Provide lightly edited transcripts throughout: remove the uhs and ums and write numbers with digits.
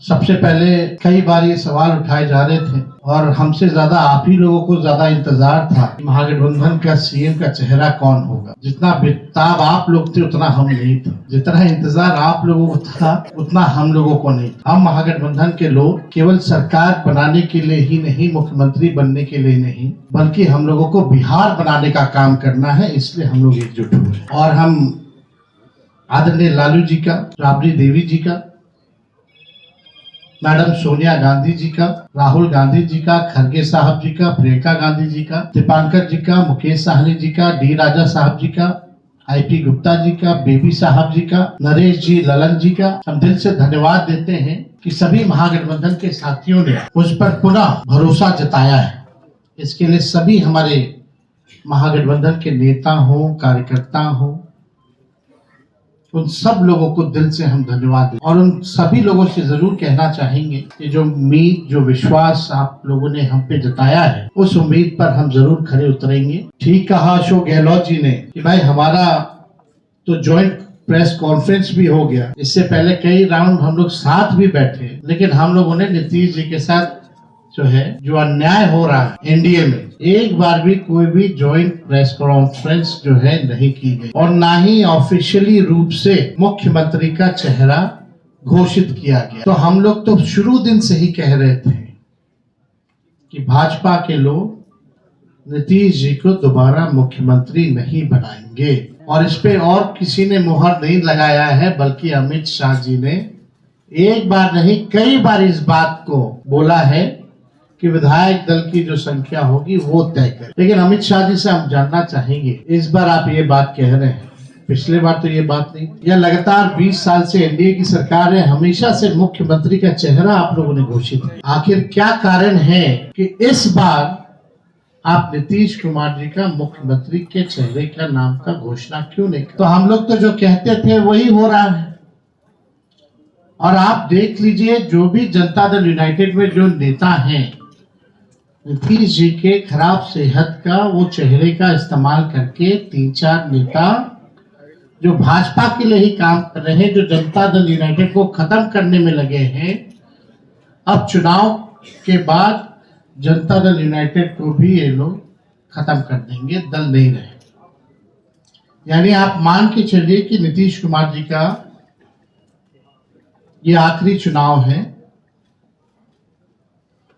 सबसे पहले कई बार ये सवाल उठाए जा रहे थे और हमसे ज्यादा आप ही लोगों को ज्यादा इंतजार था महागठबंधन का सीएम का चेहरा कौन होगा। जितना बेताब आप लोग थे उतना हम नहीं थे, जितना इंतजार आप लोगों को था उतना हम लोगों को नहीं। हम महागठबंधन के लोग केवल सरकार बनाने के लिए ही नहीं, मुख्यमंत्री बनने के लिए नहीं, बल्कि हम लोगों को बिहार बनाने का काम करना है। इसलिए हम लोग एकजुट हुए और हम आदरणीय लालू जी का, राबड़ी देवी जी का, मैडम सोनिया गांधी जी का, राहुल गांधी जी का, खड़गे साहब जी का, प्रियंका गांधी जी का, दीपांकर जी का, मुकेश साहनी जी का, डी राजा साहब जी का, आईपी गुप्ता जी का, बेबी साहब जी का, नरेश जी, ललन जी का हम दिल से धन्यवाद देते हैं कि सभी महागठबंधन के साथियों ने मुझ पर पुनः भरोसा जताया है। इसके लिए सभी हमारे महागठबंधन के नेता हो, कार्यकर्ता हो, उन सब लोगों को दिल से हम धन्यवाद दें और उन सभी लोगों से जरूर कहना चाहेंगे कि जो उम्मीद, जो विश्वास आप लोगों ने हम पे जताया है, उस उम्मीद पर हम जरूर खरे उतरेंगे। ठीक कहा अशोक गहलोत जी ने कि भाई हमारा तो ज्वाइंट प्रेस कॉन्फ्रेंस भी हो गया, इससे पहले कई राउंड हम लोग साथ भी बैठे, लेकिन हम लोगों ने नीतीश जी के साथ जो अन्याय हो रहा है एनडीए में, एक बार भी कोई भी ज्वाइंट प्रेस कॉन्फ्रेंस नहीं की गई और ना ही ऑफिशियली रूप से मुख्यमंत्री का चेहरा घोषित किया गया। तो हम लोग तो शुरू दिन से ही कह रहे थे कि भाजपा के लोग नीतीश जी को दोबारा मुख्यमंत्री नहीं बनाएंगे और इस पे और किसी ने मुहर नहीं लगाया है, बल्कि अमित शाह जी ने एक बार नहीं कई बार इस बात को बोला है कि विधायक दल की जो संख्या होगी वो तय करे। लेकिन अमित शाह जी से हम जानना चाहेंगे, इस बार आप ये बात कह रहे हैं, पिछले बार तो ये बात नहीं, या लगातार 20 साल से एनडीए की सरकार है, हमेशा से मुख्यमंत्री का चेहरा आप लोगों ने घोषित है। आखिर क्या कारण है कि इस बार आप नीतीश कुमार जी का मुख्यमंत्री के चेहरे का नाम का घोषणा क्यों नहीं? तो हम लोग तो जो कहते थे वही हो रहा है और आप देख लीजिए, जो भी जनता दल यूनाइटेड में जो नेता हैं, नीतीश जी के खराब सेहत का वो चेहरे का इस्तेमाल करके 3-4 नेता जो भाजपा के लिए ही काम कर रहे हैं, जो जनता दल यूनाइटेड को खत्म करने में लगे हैं, अब चुनाव के बाद जनता दल यूनाइटेड को भी ये लोग खत्म कर देंगे, दल नहीं रहे। यानी आप मान के चलिए कि नीतीश कुमार जी का ये आखिरी चुनाव है,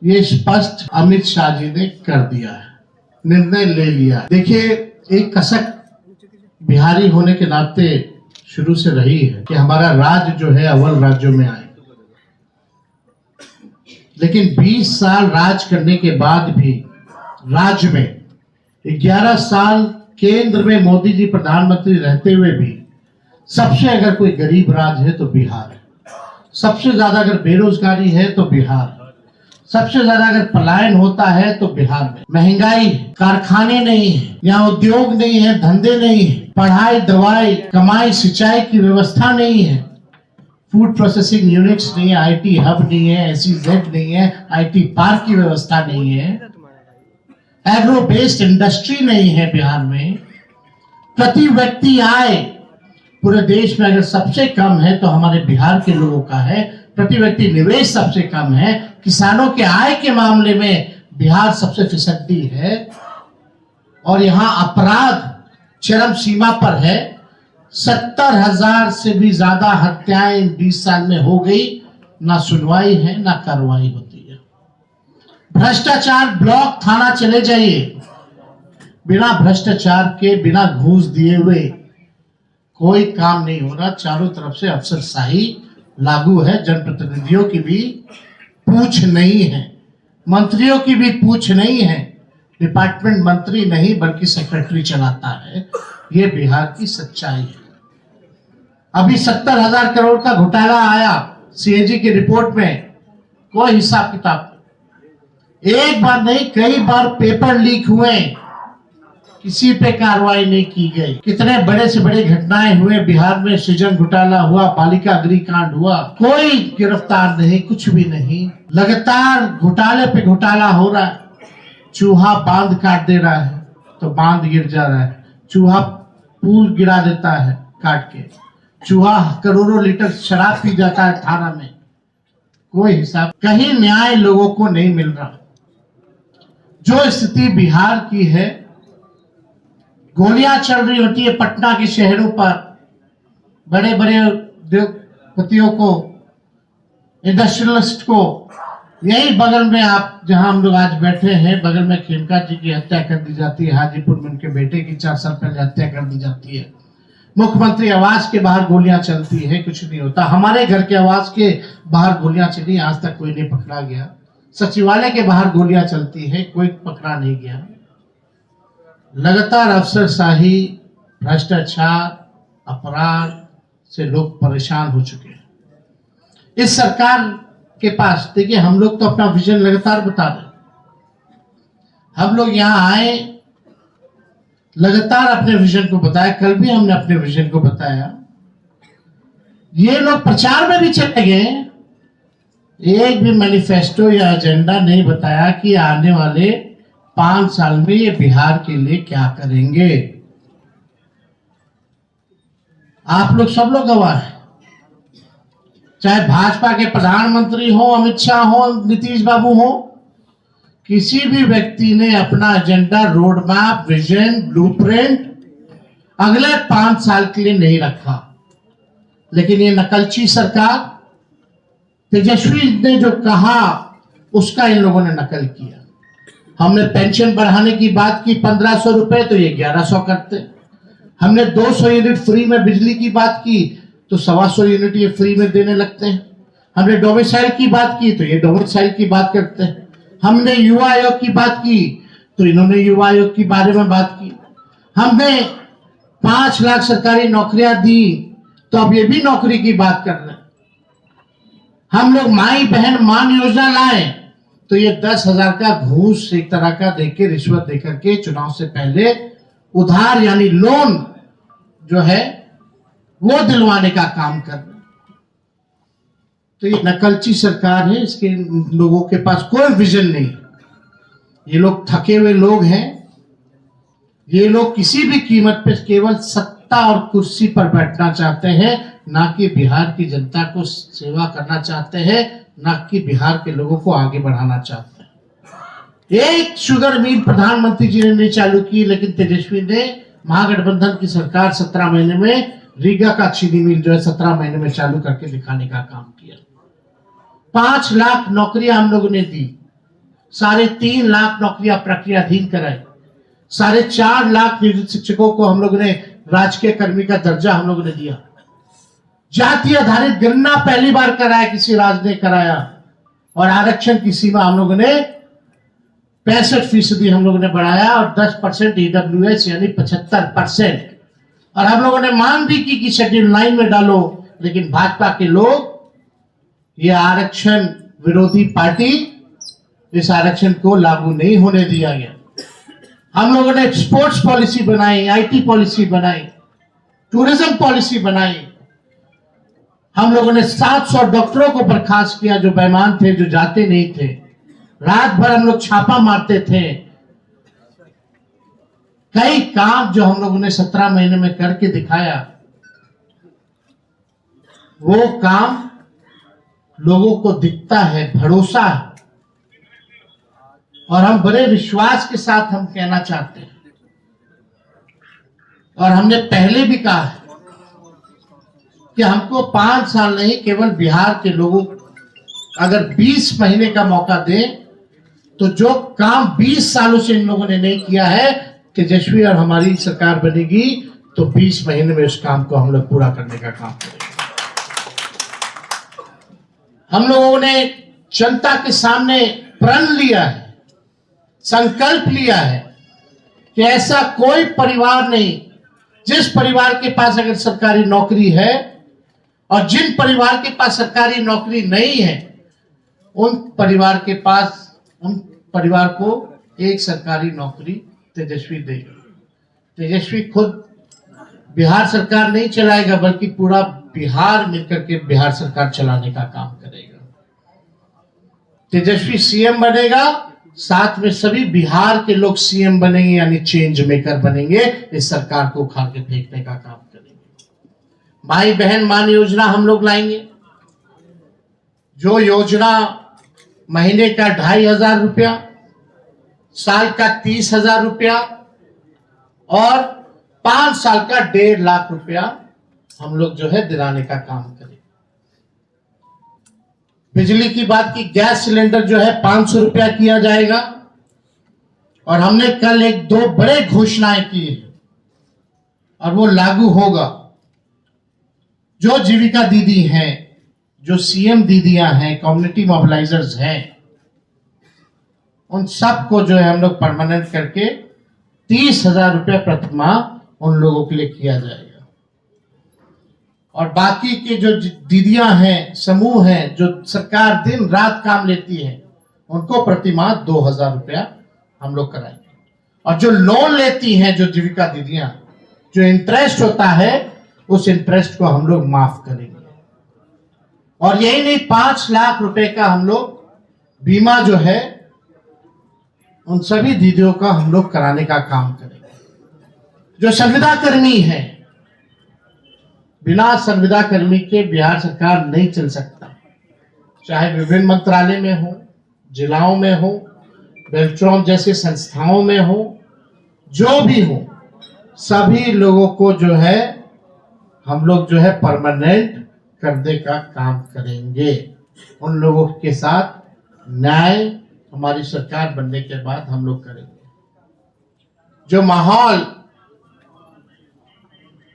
ये स्पष्ट अमित शाह जी ने कर दिया है, निर्णय ले लिया। देखिए, एक कसक बिहारी होने के नाते शुरू से रही है कि हमारा राज्य जो है अव्वल राज्यों में आए, लेकिन 20 साल राज करने के बाद भी राज्य में 11 साल केंद्र में मोदी जी प्रधानमंत्री रहते हुए भी सबसे अगर कोई गरीब राज्य है तो बिहार है, सबसे ज्यादा अगर बेरोजगारी है तो बिहार है, सबसे ज्यादा अगर पलायन होता है तो बिहार में। महंगाई है, कारखाने नहीं है, यहाँ उद्योग नहीं है, धंधे नहीं है, पढ़ाई, दवाई, कमाई, सिंचाई की व्यवस्था नहीं है, फूड प्रोसेसिंग यूनिट्स नहीं है, आईटी हब नहीं है, SEZ नहीं है, आईटी पार्क की व्यवस्था नहीं है, एग्रो बेस्ड इंडस्ट्री नहीं है बिहार में। प्रति व्यक्ति आय पूरे देश में अगर सबसे कम है तो हमारे बिहार के लोगों का है। प्रति व्यक्ति निवेश सबसे कम है, किसानों के आय के मामले में बिहार सबसे फिसड्डी है और यहाँ अपराध चरम सीमा पर है। 70,000 से भी ज्यादा हत्याएं 20 साल में हो गई, ना सुनवाई है ना कार्रवाई होती है। भ्रष्टाचार, ब्लॉक थाना चले जाइए, बिना भ्रष्टाचार के, बिना घूस दिए हुए कोई काम नहीं हो रहा। चारों तरफ से अफसरशाही लागू है, जनप्रतिनिधियों की भी पूछ नहीं है, मंत्रियों की भी पूछ नहीं है, डिपार्टमेंट मंत्री नहीं बल्कि सेक्रेटरी चलाता है। ये बिहार की सच्चाई है। अभी 70,000 करोड़ का घोटाला आया CAG की रिपोर्ट में, कोई हिसाब किताब, एक बार नहीं कई बार पेपर लीक हुए, किसी पे कार्रवाई नहीं की गई। कितने बड़े से बड़े घटनाएं हुए बिहार में, सृजन घोटाला हुआ, बालिका अग्निकांड हुआ, कोई गिरफ्तार नहीं, कुछ भी नहीं। लगातार घोटाले पे घोटाला हो रहा है। चूहा बांध काट दे रहा है तो बांध गिर जा रहा है, चूहा पुल गिरा देता है काट के, चूहा करोड़ों लीटर शराब पी जाता है थाना में, कोई हिसाब, कहीं न्याय लोगों को नहीं मिल रहा। जो स्थिति बिहार की है, गोलियां चल रही होती है पटना के शहरों पर, बड़े बड़े उद्योगपतियों को, इंडस्ट्रियलिस्ट को। यही बगल में आप जहां हम लोग आज बैठे हैं, बगल में खेमका जी की हत्या कर दी जाती है, हाजीपुर में उनके बेटे की 4 साल पहले हत्या कर दी जाती है। मुख्यमंत्री आवास के बाहर गोलियां चलती है, कुछ नहीं होता। हमारे घर के आवास के बाहर गोलियां चली, आज तक कोई नहीं पकड़ा गया। सचिवालय के बाहर गोलियां चलती है, कोई पकड़ा नहीं गया। लगातार अफसरशाही, भ्रष्टाचार, अपराध से लोग परेशान हो चुके हैं। इस सरकार के पास, देखिए, हम लोग तो अपना विजन लगातार बता रहे हैं। हम लोग यहां आए, लगातार अपने विजन को बताया। कल भी हमने अपने विजन को बताया। ये लोग प्रचार में भी चले गए, एक भी मैनिफेस्टो या एजेंडा नहीं बताया कि आने वाले 5 साल में ये बिहार के लिए क्या करेंगे। आप लोग सब लोग गवाह हैं, चाहे भाजपा के प्रधानमंत्री हो, अमित शाह हो, नीतीश बाबू हो, किसी भी व्यक्ति ने अपना agenda, road map, vision, blueprint अगले 5 साल के लिए नहीं रखा। लेकिन ये नकलची सरकार, तेजस्वी ने जो कहा उसका इन लोगों ने नकल किया। हमने पेंशन बढ़ाने की बात की 1500 रुपए, तो ये 1100 करते। हमने 200 यूनिट फ्री में बिजली की बात की, तो 125 यूनिट ये फ्री में देने लगते हैं। हमने डोमिसाइल की बात की, तो ये डोमिसाइल की बात करते हैं। हमने युवा आयोग की बात की, तो इन्होंने युवा आयोग के बारे में बात की। हमने 5 लाख सरकारी नौकरियां दी, तो अब ये भी नौकरी की बात कर रहे हैं। हम लोग माई बहन मान योजना लाए, तो ये 10,000 का घूस एक तरह का देके, रिश्वत देकर के चुनाव से पहले उधार यानी लोन जो है वो दिलवाने का काम कर रहे हैं। तो ये नकलची सरकार है, इसके लोगों के पास कोई विजन नहीं। ये लोग थके हुए लोग हैं। ये लोग किसी भी कीमत पे केवल सत्ता और कुर्सी पर बैठना चाहते हैं, ना कि बिहार की जनता को सेवा करना चाहते हैं, ना कि बिहार के लोगों को आगे बढ़ाना चाहते हैं। एक शुगर मिल प्रधानमंत्री जी ने नहीं चालू की, लेकिन तेजस्वी ने महागठबंधन की सरकार 17 महीने में रीगा का चीनी मिल जो है 17 महीने में चालू करके दिखाने का काम किया। 5 लाख नौकरियां हम लोगों ने दी, 3.5 लाख नौकरियां प्रक्रियाधीन कराई, 4.5 लाख शिक्षकों को हम लोगों ने राजकीय कर्मी का दर्जा हम लोगों ने दिया। जाति आधारित गणना पहली बार कराया, किसी राज्य ने कराया। और आरक्षण की सीमा हम लोगों ने 65% हम लोगों ने बढ़ाया, और 10% EWS यानी 75%। और हम लोगों ने मांग भी की कि शेड्यूल 9 में डालो, लेकिन भाजपा के लोग, ये आरक्षण विरोधी पार्टी, इस आरक्षण को लागू नहीं होने दिया गया। हम लोगों ने स्पोर्ट्स पॉलिसी बनाई, IT पॉलिसी बनाई, टूरिज्म पॉलिसी बनाई। हम लोगों ने 700 डॉक्टरों को बर्खास्त किया जो बेईमान थे, जो जाते नहीं थे। रात भर हम लोग छापा मारते थे। कई काम जो हम लोगों ने 17 महीने में करके दिखाया, वो काम लोगों को दिखता है, भरोसा है। और हम बड़े विश्वास के साथ हम कहना चाहते हैं, और हमने पहले भी कहा है कि हमको 5 साल नहीं, केवल बिहार के लोगों अगर 20 महीने का मौका दें, तो जो काम 20 सालों से इन लोगों ने नहीं किया है, तेजस्वी और हमारी सरकार बनेगी तो 20 महीने में उस काम को हम लोग पूरा करने का काम करेंगे। हम लोगों ने जनता के सामने प्रण लिया है, संकल्प लिया है कि ऐसा कोई परिवार नहीं, जिस परिवार के पास अगर सरकारी नौकरी है और जिन परिवार के पास सरकारी नौकरी नहीं है, उन परिवार को एक सरकारी नौकरी तेजस्वी देगा। तेजस्वी खुद बिहार सरकार नहीं चलाएगा, बल्कि पूरा बिहार मिलकर के बिहार सरकार चलाने का काम करेगा। तेजस्वी सीएम बनेगा, साथ में सभी बिहार के लोग सीएम बनेंगे, यानी चेंज मेकर बनेंगे। इस सरकार को उखाड़ के फेंकने का काम करेंगे। भाई बहन मान योजना हम लोग लाएंगे। जो योजना महीने का 2,500 रुपया, साल का 30,000 रुपया और 5 साल का 1.5 लाख रुपया हम लोग जो है दिलाने का काम करें। बिजली की बात की, गैस सिलेंडर जो है 500 रुपया किया जाएगा। और हमने कल 1-2 बड़े घोषणाएं की है और वो लागू होगा। जो जीविका दीदी हैं, जो सीएम दीदियां हैं, कम्युनिटी मोबिलाइजर्स हैं, उन सबको जो है हम लोग परमानेंट करके 30,000 रुपया प्रति माह उन लोगों के लिए किया जाएगा। और बाकी के जो दीदियां हैं, समूह हैं, जो सरकार दिन रात काम लेती है, उनको प्रति माह 2,000 रुपया हम लोग कराएंगे। और जो लोन लेती हैं, जो जीविका दीदियां, जो इंटरेस्ट होता है, उस इंटरेस्ट को हम लोग माफ करेंगे। और यही नहीं, 5 लाख रुपए का हम लोग बीमा जो है उन सभी दीदियों का हम लोग कराने का काम करेंगे। जो संविदा कर्मी है, बिना संविदा कर्मी के बिहार सरकार नहीं चल सकता। चाहे विभिन्न मंत्रालय में हो, जिलाओं में हो, बेल्ट्रॉन जैसे संस्थाओं में हो, जो भी हो, सभी लोगों को जो है हम लोग जो है परमानेंट करने का काम करेंगे। उन लोगों के साथ न्याय हमारी सरकार बनने के बाद हम लोग करेंगे। जो माहौल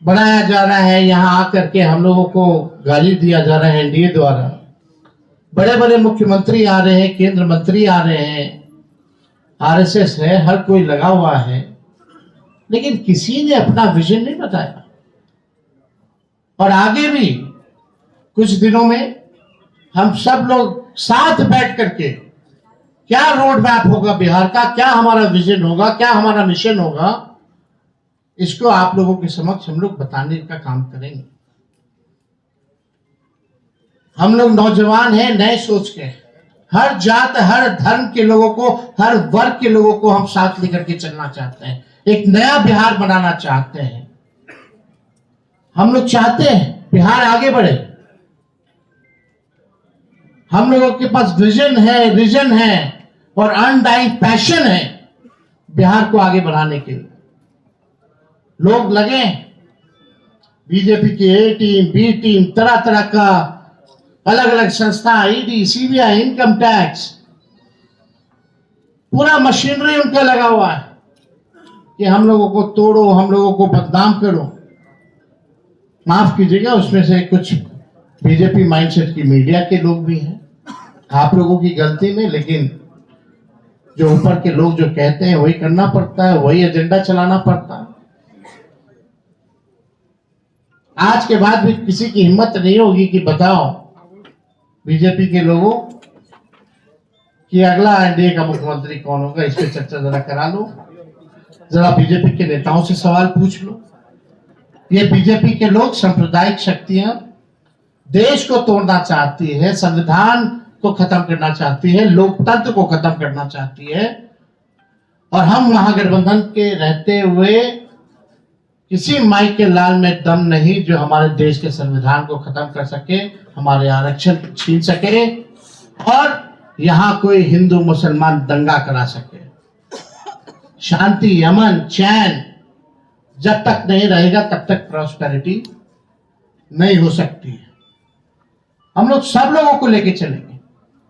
बनाया जा रहा है, यहाँ आकर के हम लोगों को गाली दिया जा रहा है एनडीए द्वारा, बड़े बड़े मुख्यमंत्री आ रहे हैं, केंद्र मंत्री आ रहे हैं, आरएसएस है, हर कोई लगा हुआ है, लेकिन किसी ने अपना विजन नहीं बताया। और आगे भी कुछ दिनों में हम सब लोग साथ बैठ करके क्या रोड मैप होगा बिहार का, क्या हमारा विजन होगा, क्या हमारा मिशन होगा, इसको आप लोगों के समक्ष हम लोग बताने का काम करेंगे। हम लोग नौजवान हैं, नए सोच के, हर जात हर धर्म के लोगों को, हर वर्ग के लोगों को हम साथ लेकर के चलना चाहते हैं। एक नया बिहार बनाना चाहते हैं। हम लोग चाहते हैं बिहार आगे बढ़े। हम लोगों के पास विजन है, विजन है और अनडाइंग पैशन है बिहार को आगे बढ़ाने के लिए। लोग लगे, बीजेपी की ए टीम, बी टीम, तरह तरह का अलग अलग संस्था, ईडी, सीबीआई, इनकम टैक्स, पूरा मशीनरी उनका लगा हुआ है कि हम लोगों को तोड़ो, हम लोगों को बदनाम करो। माफ कीजिएगा, उसमें से कुछ बीजेपी माइंडसेट की मीडिया के लोग भी हैं, आप लोगों की गलती में, लेकिन जो ऊपर के लोग जो कहते हैं वही करना पड़ता है, वही एजेंडा चलाना पड़ता है। आज के बाद भी किसी की हिम्मत नहीं होगी कि बताओ बीजेपी के लोगों कि अगला एनडीए का मुख्यमंत्री कौन होगा, इस पे चर्चा जरा करा लो। जरा बीजेपी के नेताओं से सवाल पूछ लो। ये बीजेपी के लोग सांप्रदायिक शक्तियां देश को तोड़ना चाहती है, संविधान को खत्म करना चाहती है, लोकतंत्र को खत्म करना चाहती है। और हम महागठबंधन के रहते हुए किसी माई के लाल में दम नहीं जो हमारे देश के संविधान को खत्म कर सके, हमारे आरक्षण छीन सके और यहां कोई हिंदू मुसलमान दंगा करा सके। शांति, अमन, चैन जब तक नहीं रहेगा तब तक प्रॉस्पेरिटी नहीं हो सकती है। हम लोग सब लोगों को लेके चलेंगे।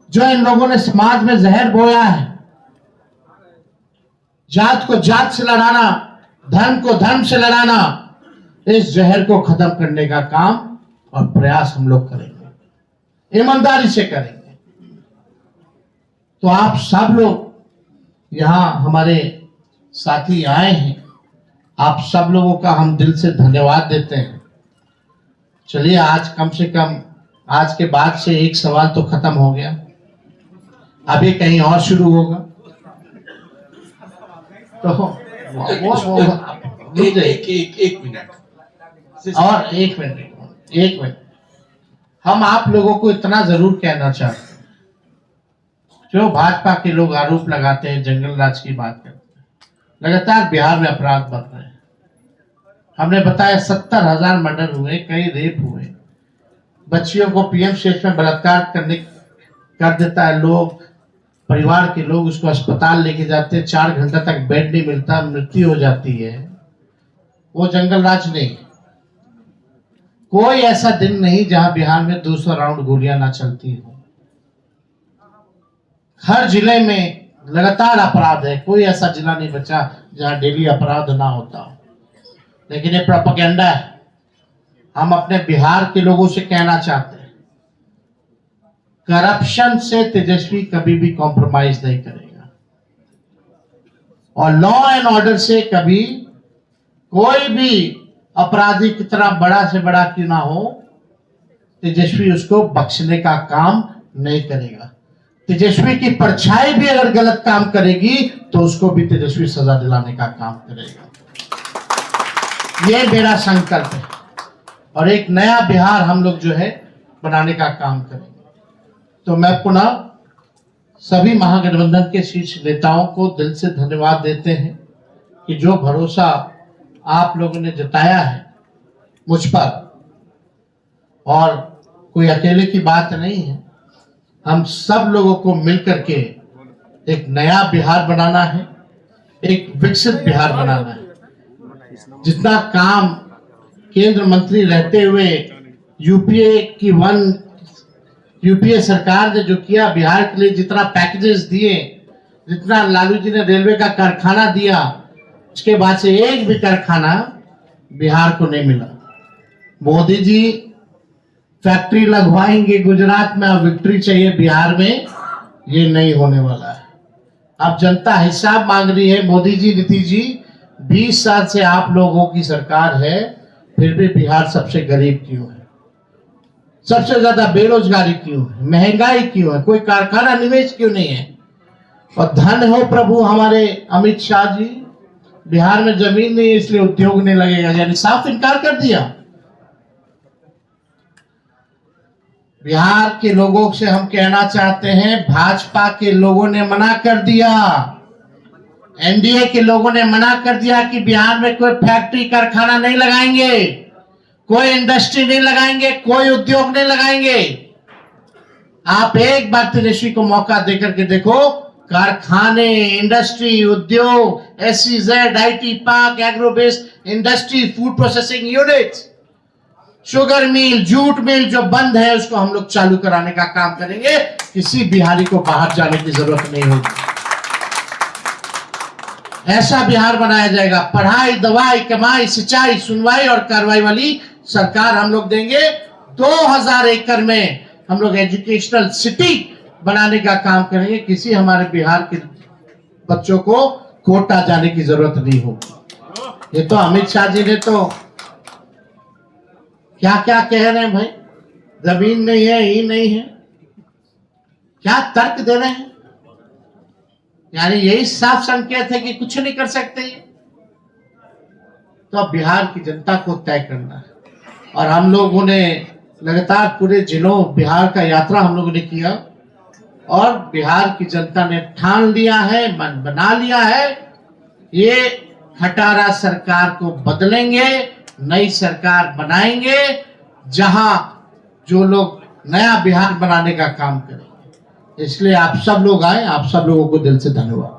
जो इन लोगों ने समाज में जहर बोया है, जात को जात से लड़ाना, धर्म को धर्म से लड़ाना, इस जहर को खत्म करने का काम और प्रयास हम लोग करेंगे, ईमानदारी से करेंगे। तो आप सब लोग यहां हमारे साथी आए हैं, आप सब लोगों का हम दिल से धन्यवाद देते हैं। चलिए, आज कम से कम आज के बाद से एक सवाल तो खत्म हो गया, अभी कहीं और शुरू होगा। तो एक मिनट और एक मिनट हम आप लोगों को इतना जरूर कहना चाहते हैं, जो भाजपा के लोग आरोप लगाते हैं, जंगल राज की बात करते हैं, लगातार बिहार में अपराध बढ़ रहे हैं। हमने बताया 70,000 मर्डर हुए, कई रेप हुए, बच्चियों को पीएम स्टेज में बलात्कार करने कर देता है। लोग, परिवार के लोग उसको अस्पताल लेके जाते हैं, 4 घंटा तक बेड नहीं मिलता, मृत्यु हो जाती है। वो जंगल राज नहीं। कोई ऐसा दिन नहीं जहां बिहार में 200 राउंड गोलियां ना चलती हो। हर जिले में लगातार अपराध है, कोई ऐसा जिला नहीं बचा जहां डेली अपराध ना होता हो। लेकिन ये प्रोपेगेंडा है। हम अपने बिहार के लोगों से कहना चाहते हैं, करप्शन से तेजस्वी कभी भी कॉम्प्रोमाइज नहीं करेगा, और लॉ एंड ऑर्डर से कभी कोई भी अपराधी कितना बड़ा से बड़ा क्यों ना हो, तेजस्वी उसको बख्शने का काम नहीं करेगा। तेजस्वी की परछाई भी अगर गलत काम करेगी तो उसको भी तेजस्वी सजा दिलाने का काम करेगा। ये मेरा संकल्प है, और एक नया बिहार हम लोग जो है बनाने का काम करेंगे। तो मैं पुनः सभी महागठबंधन के शीर्ष नेताओं को दिल से धन्यवाद देते हैं कि जो भरोसा आप लोगों ने जताया है मुझ पर, और कोई अकेले की बात नहीं है, हम सब लोगों को मिलकर के एक नया बिहार बनाना है, एक विकसित बिहार बनाना है। जितना काम केंद्र मंत्री रहते हुए यूपीए सरकार ने जो किया बिहार के लिए, जितना पैकेजेस दिए, जितना लालू जी ने रेलवे का कारखाना दिया, उसके बाद से एक भी कारखाना बिहार को नहीं मिला। मोदी जी फैक्ट्री लगवाएंगे गुजरात में और विक्ट्री चाहिए बिहार में, ये नहीं होने वाला है। अब जनता हिसाब मांग रही है। मोदी जी, नीतीश जी, 20 साल से आप लोगों की सरकार है, फिर भी बिहार सबसे गरीब क्यों है, सबसे ज्यादा बेरोजगारी क्यों है, महंगाई क्यों है, कोई कारखाना निवेश क्यों नहीं है? और धन हो प्रभु हमारे अमित शाह जी, बिहार में जमीन नहीं है इसलिए उद्योग नहीं लगेगा, यानी साफ इनकार कर दिया। बिहार के लोगों से हम कहना चाहते हैं, भाजपा के लोगों ने मना कर दिया, एनडीए के लोगों ने मना कर दिया कि बिहार में कोई फैक्ट्री कारखाना नहीं लगाएंगे, कोई इंडस्ट्री नहीं लगाएंगे, कोई उद्योग नहीं लगाएंगे। आप एक बार तेजस्वी को मौका देकर के देखो, कारखाने, इंडस्ट्री, उद्योग, SEZ, IT park, agro based industry, food processing units, sugar mill, jute mill जो बंद है उसको हम लोग चालू कराने का काम करेंगे। किसी बिहारी को बाहर जाने की जरूरत नहीं होगी। ऐसा बिहार बनाया जाएगा। पढ़ाई, दवाई, कमाई, सिंचाई, सुनवाई और कार्रवाई वाली सरकार हम लोग देंगे। 2000 एकड़ में हम लोग एजुकेशनल सिटी बनाने का काम करेंगे। किसी हमारे बिहार के बच्चों को कोटा जाने की जरूरत नहीं होगी। ये तो अमित शाह जी ने तो क्या क्या कह रहे हैं भाई, जमीन नहीं है, ही नहीं है, क्या तर्क दे रहे हैं? यानी यही साफ संकेत है कि कुछ नहीं कर सकते। तो अब बिहार की जनता को तय करना है, और हम लोगों ने लगातार पूरे जिलों बिहार का यात्रा हम लोगों ने किया, और बिहार की जनता ने ठान लिया है, मन बना लिया है, ये खटारा सरकार को बदलेंगे, नई सरकार बनाएंगे, जहां जो लोग नया बिहार बनाने का काम करेंगे। इसलिए आप सब लोग आए, आप सब लोगों को दिल से धन्यवाद।